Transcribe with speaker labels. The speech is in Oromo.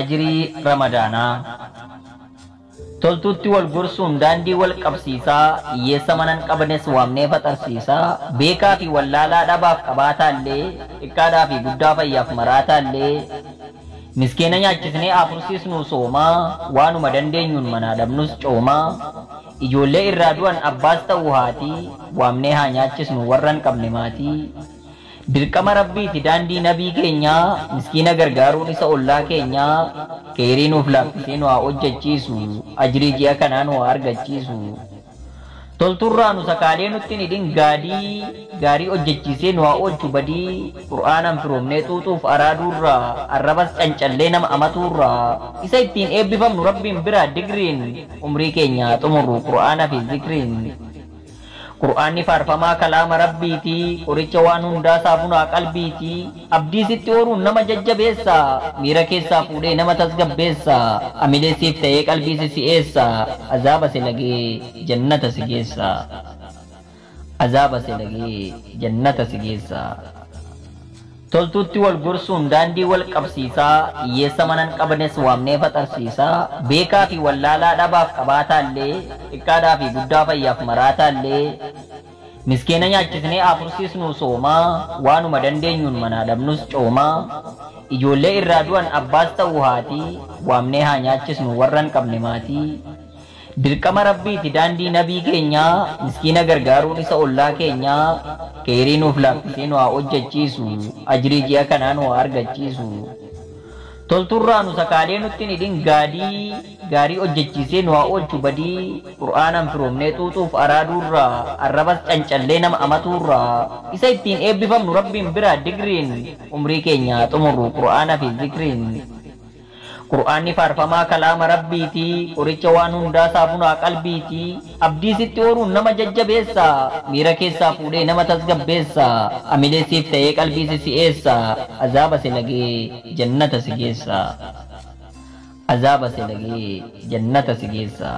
Speaker 1: ajrii ramadaanaa. Toltuutti wal gorsuun daandii wal qabsiisaa, hiyyeessa manan qabanes waamnee faxarsiisaa, beekaa fi wallaalaa dhabaaf qabaataallee, xiqqaadhaa fi guddaa fayyaaf maraataallee, miskiina nyaachisnee afursiisnuu soomaa, waanuma dandeenyuun manaa dhabnus coomaa, ijoollee irraa du'an abbaas ta'uu haatii, waamnee haa nyaachisnu warran qabne maatii. Dirqama rabbiiti daandii nabii keenyaa, miskiina gargaaruun isa ollaa keenyaa, keerii nuuf laaffisee nu haa hojjechiisu, ajrii ji'a kanaa nu haa argachiisu. Tolturraa nu sakaalee nutti hidhin gaarii hojjechiisee nu haa oolchu badii, qur'aanan firoomnee xuuxuuf araaduurraa, arrabas cancallee nama amatuurraa, isa ittiin eebbifamnu rabbiin biraa digriin, umrii keenya xumurru qur'aana fi zikriin. Qur'aanni faarfamaa kalaama rabbiiti, qoricha waan hundaa saafunaa qalbiiti, abdii sitti horuun nama jajjabeessa, miira keessaa fuudhee nama tasgabbeessa, amileessiif ta'ee qalbii si si'eessa, azaaba si lagee jannata si geessa. Azaaba si lagee jannata si geessa. Toltuutti wal gorsuun daandii wal qabsiisaa, hiyyeessa manan qabanes waamnee faxarsiisaa, beekaa fi wallaalaa dhabaaf qabaataallee, xiqqaadhaa fi guddaa fayyaaf maraataallee, miskiina nyaachisnee afursiisnuu soomaa, waanuma dandeenyuun manaa dhabnus coomaa, ijoollee irraa du'an abbaas ta'uu haatii, waamnee haa nyaachisnu warran qabne maatii. Dirqama rabbiiti daandii nabii keenyaa, miskiina gargaaruun isa ollaa keenyaa, keerii nuuf laaffisee nu haa hojjechiisu, ajrii ji'a kanaa nu haa argachiisu. Tolturraa nu sakaalee nutti hidhin gaarii hojjechiisee nu haa oolchu badii, qur'aanan firoomnee xuuxuuf araaduurraa, arrabas cancallee nama amatuurraa, isa ittiin eebbifamnu rabbiin biraa digriin, umrii keenya xumurru qur'aana fi zikriin. Qur'aanni faarfamaa kalaama rabbiiti, qoricha waan hundaa saafunaa qalbiiti, abdii sitti horuun nama jajjabeessa, miira keessaa fuudhee nama tasgabbeessa, amileessiif ta'ee qalbii si si'eessa, azaaba si lagee jannata si geessa. Azaaba si lagee jannata si geessa.